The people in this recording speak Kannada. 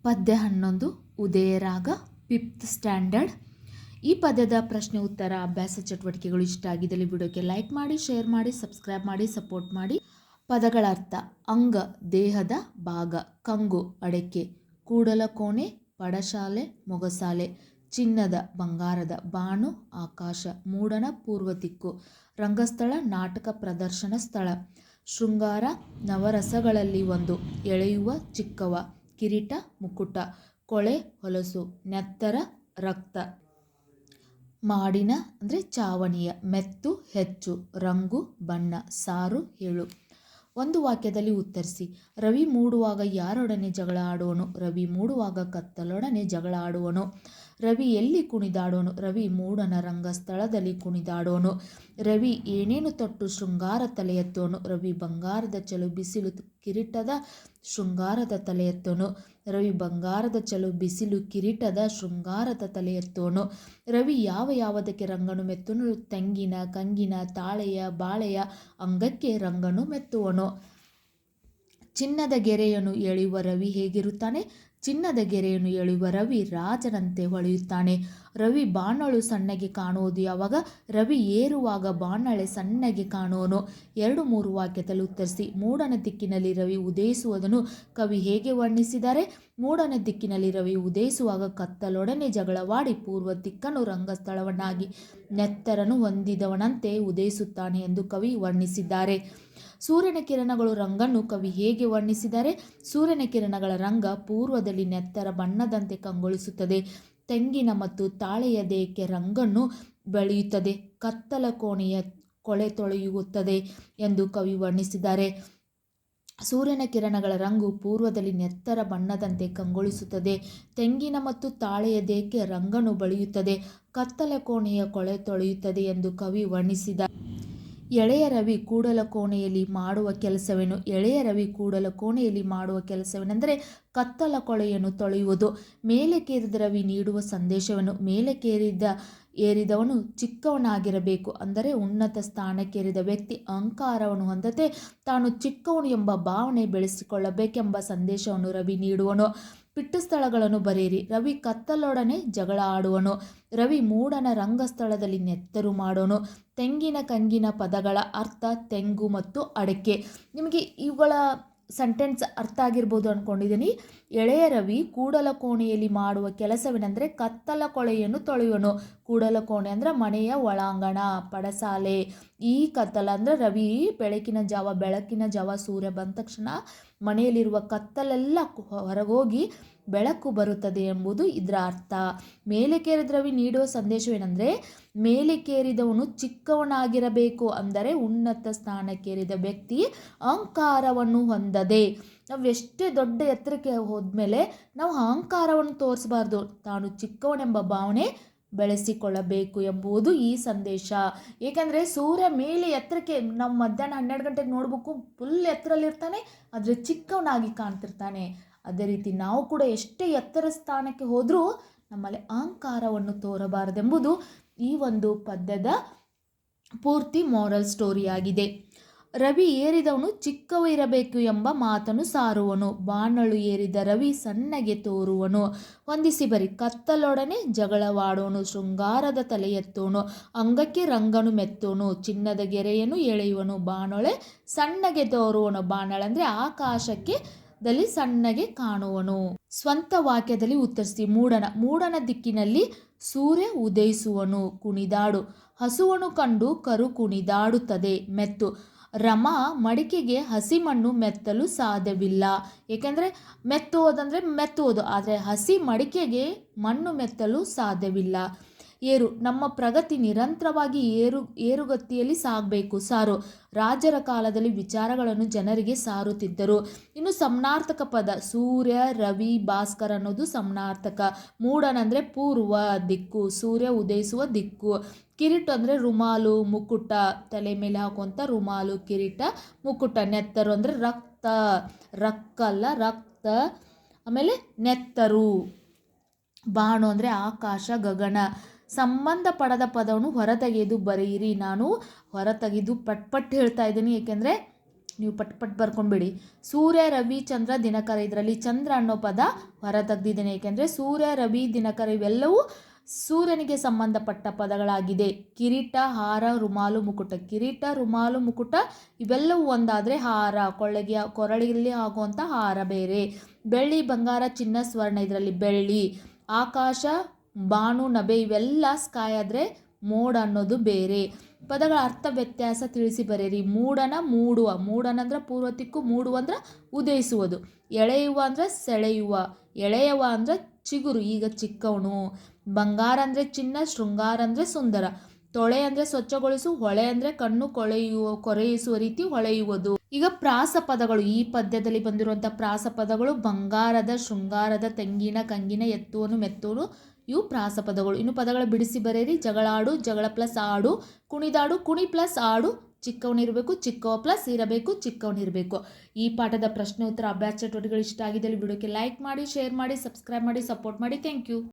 ಪದ್ಯ 11 ಉದಯರಾಗ 5th ಸ್ಟ್ಯಾಂಡರ್ಡ್. ಈ ಪದ್ಯದ ಪ್ರಶ್ನೆ ಉತ್ತರ ಅಭ್ಯಾಸ ಚಟುವಟಿಕೆಗಳು ಇಷ್ಟ ಆಗಿದ್ದಲ್ಲಿ ವಿಡಿಯೋಕ್ಕೆ ಲೈಕ್ ಮಾಡಿ, ಶೇರ್ ಮಾಡಿ, ಸಬ್ಸ್ಕ್ರೈಬ್ ಮಾಡಿ, ಸಪೋರ್ಟ್ ಮಾಡಿ. ಪದಗಳ ಅರ್ಥ: ಅಂಗ ದೇಹದ ಭಾಗ, ಕಂಗು ಅಡಕೆ, ಕೂಡಲಕೋಣೆ ಪಡಶಾಲೆ ಮೊಗಸಾಲೆ, ಚಿನ್ನದ ಬಂಗಾರದ, ಬಾನು ಆಕಾಶ, ಮೂಡಣ ಪೂರ್ವ ದಿಕ್ಕು, ರಂಗಸ್ಥಳ ನಾಟಕ ಪ್ರದರ್ಶನ ಸ್ಥಳ, ಶೃಂಗಾರ ನವರಸಗಳಲ್ಲಿ ಒಂದು, ಎಳೆಯುವ ಚಿಕ್ಕವ, ಕಿರೀಟ ಮುಕುಟ, ಕೊಳೆ ಹೊಲಸು, ನೆತ್ತರ ರಕ್ತ, ಮಾಡಿನ ಅಂದರೆ ಚಾವಣಿಯ, ಮೆತ್ತು ಹೆಚ್ಚು, ರಂಗು ಬಣ್ಣ, ಸಾರು ಹೇಳು. ಒಂದು ವಾಕ್ಯದಲ್ಲಿ ಉತ್ತರಿಸಿ. ರವಿ ಮೂಡುವಾಗ ಯಾರೊಡನೆ ಜಗಳ ಆಡುವನು? ರವಿ ಮೂಡುವಾಗ ಕತ್ತಲೊಡನೆ ಜಗಳ ಆಡುವನು. ರವಿ ಎಲ್ಲಿ ಕುಣಿದಾಡುವನು? ರವಿ ಮೂಡನ ರಂಗಸ್ಥಳದಲ್ಲಿ ಕುಣಿದಾಡುವನು. ರವಿ ಏನೇನು ತೊಟ್ಟು ಶೃಂಗಾರ ತಲೆ ಎತ್ತುವನು? ರವಿ ಬಂಗಾರದ ಚಲು ಬಿಸಿಲು ಕಿರೀಟದ ಶೃಂಗಾರದ ತಲೆ ಎತ್ತುವನು. ರವಿ ಬಂಗಾರದ ಚಲು ಬಿಸಿಲು ಕಿರೀಟದ ಶೃಂಗಾರದ ತಲೆ ಎತ್ತುವನು. ರವಿ ಯಾವುದಕ್ಕೆ ರಂಗನು ಮೆತ್ತುವನು? ತೆಂಗಿನ, ಕಂಗಿನ, ತಾಳೆಯ, ಬಾಳೆಯ ಅಂಗಕ್ಕೆ ರಂಗನು ಮೆತ್ತುವನು. ಚಿನ್ನದ ಗೆರೆಯನ್ನು ಎಳೆಯುವ ರವಿ ಹೇಗಿರುತ್ತಾನೆ? ಚಿನ್ನದ ಗೆರೆಯನ್ನು ಎಳೆಯುವ ರವಿ ರಾಜನಂತೆ ಹೊಳೆಯುತ್ತಾನೆ. ರವಿ ಬಾಣಳು ಸಣ್ಣಗೆ ಕಾಣುವುದು ಯಾವಾಗ? ರವಿ ಏರುವಾಗ ಬಾಣಳೆ ಸಣ್ಣಗೆ ಕಾಣುವನು. 2-3 ವಾಕ್ಯದಲ್ಲಿ ಉತ್ತರಿಸಿ. ಮೂಡನ ದಿಕ್ಕಿನಲ್ಲಿ ರವಿ ಉದಯಿಸುವುದನ್ನು ಕವಿ ಹೇಗೆ ವರ್ಣಿಸಿದ್ದಾರೆ? ಮೂಡನ ದಿಕ್ಕಿನಲ್ಲಿ ರವಿ ಉದಯಿಸುವಾಗ ಕತ್ತಲೊಡನೆ ಜಗಳವಾಡಿ ಪೂರ್ವ ದಿಕ್ಕನ್ನು ರಂಗಸ್ಥಳವನ್ನಾಗಿ ನೆತ್ತರನು ಹೊಂದಿದವನಂತೆ ಉದಯಿಸುತ್ತಾನೆ ಎಂದು ಕವಿ ವರ್ಣಿಸಿದ್ದಾರೆ. ಸೂರ್ಯನ ಕಿರಣಗಳು ರಂಗನ್ನು ಕವಿ ಹೇಗೆ ವರ್ಣಿಸಿದ್ದಾರೆ? ಸೂರ್ಯನ ಕಿರಣಗಳ ರಂಗ ಪೂರ್ವದಲ್ಲಿ ನೆತ್ತರ ಬಣ್ಣದಂತೆ ಕಂಗೊಳಿಸುತ್ತದೆ. ತೆಂಗಿನ ಮತ್ತು ತಾಳೆಯ ದೇಹಕ್ಕೆ ರಂಗನ್ನು ಬೆಳೆಯುತ್ತದೆ. ಕತ್ತಲ ಕೋಣೆಯ ಕೊಳೆ ತೊಳೆಯುತ್ತದೆ ಎಂದು ಕವಿ ವರ್ಣಿಸಿದ್ದಾರೆ. ಸೂರ್ಯನ ಕಿರಣಗಳ ರಂಗು ಪೂರ್ವದಲ್ಲಿ ನೆತ್ತರ ಬಣ್ಣದಂತೆ ಕಂಗೊಳಿಸುತ್ತದೆ. ತೆಂಗಿನ ಮತ್ತು ತಾಳೆಯ ದೇಹಕ್ಕೆ ರಂಗನ್ನು ಬೆಳೆಯುತ್ತದೆ. ಕತ್ತಲ ಕೋಣೆಯ ಕೊಳೆ ತೊಳೆಯುತ್ತದೆ ಎಂದು ಕವಿ ವರ್ಣಿಸಿದ್ದಾರೆ. ಎಳೆಯ ರವಿ ಕೂಡಲಕೋಣೆಯಲ್ಲಿ ಮಾಡುವ ಕೆಲಸವೇನು? ಎಳೆಯ ರವಿ ಕೂಡಲಕೋಣೆಯಲ್ಲಿ ಮಾಡುವ ಕೆಲಸವೇನೆಂದರೆ ಕತ್ತಲ ಕೊಳೆಯನ್ನು ತೊಳೆಯುವುದು. ಮೇಲಕ್ಕೇರಿದ ರವಿ ನೀಡುವ ಸಂದೇಶವೇನು? ಏರಿದವನು ಚಿಕ್ಕವನಾಗಿರಬೇಕು. ಅಂದರೆ ಉನ್ನತ ಸ್ಥಾನಕ್ಕೇರಿದ ವ್ಯಕ್ತಿ ಅಹಂಕಾರವನ್ನು ಹೊಂದದೆ ತಾನು ಚಿಕ್ಕವನು ಎಂಬ ಭಾವನೆ ಬೆಳೆಸಿಕೊಳ್ಳಬೇಕೆಂಬ ಸಂದೇಶವನ್ನು ರವಿ ನೀಡುವನು. ಪಿಟ್ಟು ಸ್ಥಳಗಳನ್ನು ಬರೆಯಿರಿ. ರವಿ ಕತ್ತಲೊಡನೆ ಜಗಳ ಆಡುವನು. ರವಿ ಮೂಡನ ರಂಗಸ್ಥಳದಲ್ಲಿ ನೆತ್ತರು ಮಾಡೋನು. ತೆಂಗಿನ ಕಂಗಿನ ಪದಗಳ ಅರ್ಥ: ತೆಂಗು ಮತ್ತು ಅಡಕೆ. ನಿಮಗೆ ಇವುಗಳ ಸೆಂಟೆನ್ಸ್ ಅರ್ಥ ಆಗಿರ್ಬೋದು ಅಂದ್ಕೊಂಡಿದ್ದೀನಿ. ಎಳೆಯ ರವಿ ಕೂಡಲಕೋಣೆಯಲ್ಲಿ ಮಾಡುವ ಕೆಲಸವೇನೆಂದರೆ ಕತ್ತಲ ಕೊಳೆಯನ್ನು ತೊಳೆಯುವನು. ಕೂಡಲಕೋಣೆ ಅಂದರೆ ಮನೆಯ ಒಳಾಂಗಣ, ಪಡಸಾಲೆ. ಈ ಕತ್ತಲ ಅಂದರೆ ರವಿ ಬೆಳಕಿನ ಜಾವ ಸೂರ್ಯ ಬಂದ ತಕ್ಷಣ ಮನೆಯಲ್ಲಿರುವ ಕತ್ತಲೆಲ್ಲ ಹೊರಗೋಗಿ ಬೆಳಕು ಬರುತ್ತದೆ ಎಂಬುದು ಇದರ ಅರ್ಥ. ಮೇಲಕ್ಕೇರಿದ ರವಿ ನೀಡುವ ಸಂದೇಶವೇನೆಂದರೆ ಮೇಲಕ್ಕೇರಿದವನು ಚಿಕ್ಕವನಾಗಿರಬೇಕು. ಅಂದರೆ ಉನ್ನತ ಸ್ಥಾನಕ್ಕೇರಿದ ವ್ಯಕ್ತಿ ಅಹಂಕಾರವನ್ನು ಹೊಂದದೆ, ನಾವು ಎಷ್ಟೇ ದೊಡ್ಡ ಎತ್ತರಕ್ಕೆ ಹೋದ್ಮೇಲೆ ನಾವು ಅಹಂಕಾರವನ್ನು ತೋರಿಸಬಾರ್ದು. ತಾನು ಚಿಕ್ಕವನೆಂಬ ಭಾವನೆ ಬೆಳೆಸಿಕೊಳ್ಳಬೇಕು ಎಂಬುದು ಈ ಸಂದೇಶ. ಏಕೆಂದರೆ ಸೂರ್ಯ ಮೇಲೆ ಎತ್ತರಕ್ಕೆ ನಾವು ಮಧ್ಯಾಹ್ನ 12 ಗಂಟೆಗೆ ನೋಡಬೇಕು, ಫುಲ್ ಎತ್ತರಲ್ಲಿರ್ತಾನೆ, ಆದರೆ ಚಿಕ್ಕವನಾಗಿ ಕಾಣ್ತಿರ್ತಾನೆ. ಅದೇ ರೀತಿ ನಾವು ಕೂಡ ಎಷ್ಟೇ ಎತ್ತರ ಸ್ಥಾನಕ್ಕೆ ಹೋದರೂ ನಮ್ಮಲ್ಲಿ ಅಹಂಕಾರವನ್ನು ತೋರಬಾರದೆಂಬುದು ಈ ಒಂದು ಪದ್ಯದ ಪೂರ್ತಿ ಮಾರಲ್ ಸ್ಟೋರಿಯಾಗಿದೆ. ರವಿ ಏರಿದವನು ಚಿಕ್ಕವ ಇರಬೇಕು ಎಂಬ ಮಾತನ್ನು ಸಾರುವನು. ಬಾಣಳು ಏರಿದ ರವಿ ಸಣ್ಣಗೆ ತೋರುವನು. ಹೊಂದಿಸಿ ಬರಿ. ಕತ್ತಲೊಡನೆ ಜಗಳವಾಡುವನು. ಶೃಂಗಾರದ ತಲೆ ಎತ್ತುವನು. ಅಂಗಕ್ಕೆ ರಂಗನು ಮೆತ್ತುವನು. ಚಿನ್ನದ ಗೆರೆಯನ್ನು ಎಳೆಯುವನು. ಬಾಣೊಳೆ ಸಣ್ಣಗೆ ತೋರುವನು. ಬಾಣಳಂದರೆ ಆಕಾಶಕ್ಕೆ ದಲ್ಲಿ ಸಣ್ಣಗೆ ಕಾಣುವನು. ಸ್ವಂತ ವಾಕ್ಯದಲ್ಲಿ ಉತ್ತರಿಸಿ. ಮೂಡನ ದಿಕ್ಕಿನಲ್ಲಿ ಸೂರ್ಯ ಉದಯಿಸುವನು. ಕುಣಿದಾಡು. ಹಸುವನ್ನು ಕಂಡು ಕರು ಕುಣಿದಾಡುತ್ತದೆ. ಮೆತ್ತು. ರಮ ಮಡಿಕೆಗೆ ಹಸಿ ಮಣ್ಣು ಮೆತ್ತಲು ಸಾಧ್ಯವಿಲ್ಲ. ಏಕೆಂದರೆ ಮೆತ್ತುವುದು, ಆದರೆ ಹಸಿ ಮಡಿಕೆಗೆ ಮಣ್ಣು ಮೆತ್ತಲು ಸಾಧ್ಯವಿಲ್ಲ. ಏರು. ನಮ್ಮ ಪ್ರಗತಿ ನಿರಂತರವಾಗಿ ಏರುಗತಿಯಲ್ಲಿ ಸಾಗಬೇಕು. ಸಾರು. ರಾಜರ ಕಾಲದಲ್ಲಿ ವಿಚಾರಗಳನ್ನು ಜನರಿಗೆ ಸಾರುತ್ತಿದ್ದರು. ಇನ್ನು ಸಮನಾರ್ಥಕ ಪದ: ಸೂರ್ಯ, ರವಿ, ಭಾಸ್ಕರ ಅನ್ನೋದು ಸಮನಾರ್ಥಕ. ಮೂಡನಂದರೆ ಪೂರ್ವ ದಿಕ್ಕು, ಸೂರ್ಯ ಉದಯಿಸುವ ದಿಕ್ಕು. ಕಿರೀಟ ಅಂದರೆ ರುಮಾಲು, ಮುಕುಟ, ತಲೆ ಮೇಲೆ ಹಾಕುವಂಥ ರುಮಾಲು, ಕಿರೀಟ, ಮುಕುಟ. ನೆತ್ತರು ಅಂದರೆ ರಕ್ತ. ಆಮೇಲೆ ನೆತ್ತರು. ಬಾಣು ಅಂದರೆ ಆಕಾಶ, ಗಗನ. ಸಂಬಂಧಪಡದ ಪದವನ್ನು ಹೊರತೆಗೆದು ಬರೆಯಿರಿ. ನಾನು ಹೊರತೆಗೆದು ಪಟ್ ಹೇಳ್ತಾ ಇದ್ದೀನಿ, ಏಕೆಂದರೆ ನೀವು ಪಟ್ ಬರ್ಕೊಂಡ್ಬಿಡಿ. ಸೂರ್ಯ, ರವಿ, ಚಂದ್ರ, ದಿನಕರ. ಇದರಲ್ಲಿ ಚಂದ್ರ ಅನ್ನೋ ಪದ ಹೊರ ತೆಗ್ದಿದ್ದೇನೆ, ಏಕೆಂದರೆ ಸೂರ್ಯ, ರವಿ, ದಿನಕರ ಇವೆಲ್ಲವೂ ಸೂರ್ಯನಿಗೆ ಸಂಬಂಧಪಟ್ಟ ಪದಗಳಾಗಿದೆ. ಕಿರೀಟ, ಹಾರ, ರುಮಾಲು, ಮುಕುಟ. ಕಿರೀಟ, ರುಮಾಲು, ಮುಕುಟ ಇವೆಲ್ಲವೂ ಒಂದಾದರೆ ಹಾರ, ಕೊರಳಿಯಲ್ಲಿ ಆಗುವಂಥ ಹಾರ ಬೇರೆ. ಬೆಳ್ಳಿ, ಬಂಗಾರ, ಚಿನ್ನ, ಸ್ವರ್ಣ. ಇದರಲ್ಲಿ ಬೆಳ್ಳಿ. ಆಕಾಶ, ಬಾನು, ನಭೆ ಇವೆಲ್ಲ ಸ್ಕಾಯ್ ಆದರೆ ಮೋಡ ಅನ್ನೋದು ಬೇರೆ. ಪದಗಳ ಅರ್ಥ ವ್ಯತ್ಯಾಸ ತಿಳಿಸಿ ಬರೆಯಿರಿ. ಮೂಡನ, ಮೂಡುವ. ಮೂಡನ ಅಂದ್ರೆ ಪೂರ್ವ ದಿಕ್ಕು, ಮೂಡುವ ಅಂದ್ರೆ ಉದಯಿಸುವುದು. ಎಳೆಯುವ ಅಂದ್ರೆ ಸೆಳೆಯುವ. ಎಳೆಯವ ಅಂದ್ರೆ ಚಿಗುರು, ಈಗ ಚಿಕ್ಕವನು. ಬಂಗಾರ ಅಂದರೆ ಚಿನ್ನ, ಶೃಂಗಾರ ಅಂದರೆ ಸುಂದರ. ತೊಳೆ ಅಂದರೆ ಸ್ವಚ್ಛಗೊಳಿಸು, ಹೊಳೆ ಅಂದರೆ ಕಣ್ಣು ಕೊರೆಯಿಸುವ ರೀತಿ ಹೊಳೆಯುವುದು. ಈಗ ಪ್ರಾಸ ಪದಗಳು, ಈ ಪದ್ಯದಲ್ಲಿ ಬಂದಿರುವಂಥ ಪ್ರಾಸ ಪದಗಳು ಬಂಗಾರದ, ಶೃಂಗಾರದ, ತೆಂಗಿನ, ಕಂಗಿನ, ಎತ್ತುವನು, ಮೆತ್ತುವನು ಇವು ಪ್ರಾಸ ಪದಗಳು. ಇನ್ನು ಪದಗಳ ಬಿಡಿಸಿ ಬರೆಯಿರಿ. ಜಗಳಾಡು, ಜಗಳ ಪ್ಲಸ್ ಆಡು. ಕುಣಿದಾಡು, ಕುಣಿ ಪ್ಲಸ್ ಆಡು. ಚಿಕ್ಕವನಿರಬೇಕು, ಚಿಕ್ಕವ ಪ್ಲಸ್ ಇರಬೇಕು, ಚಿಕ್ಕವನಿರಬೇಕು. ಈ ಪಾಠದ ಪ್ರಶ್ನೆ ಉತ್ತರ ಅಭ್ಯಾಸ ಚಟುವಟಿಕೆಗಳು ಇಷ್ಟ ಆಗಿದ್ದಲ್ಲಿ ವಿಡಿಯೋಕ್ಕೆ ಲೈಕ್ ಮಾಡಿ, ಶೇರ್ ಮಾಡಿ, ಸಬ್ಸ್ಕ್ರೈಬ್ ಮಾಡಿ, ಸಪೋರ್ಟ್ ಮಾಡಿ. Thank you.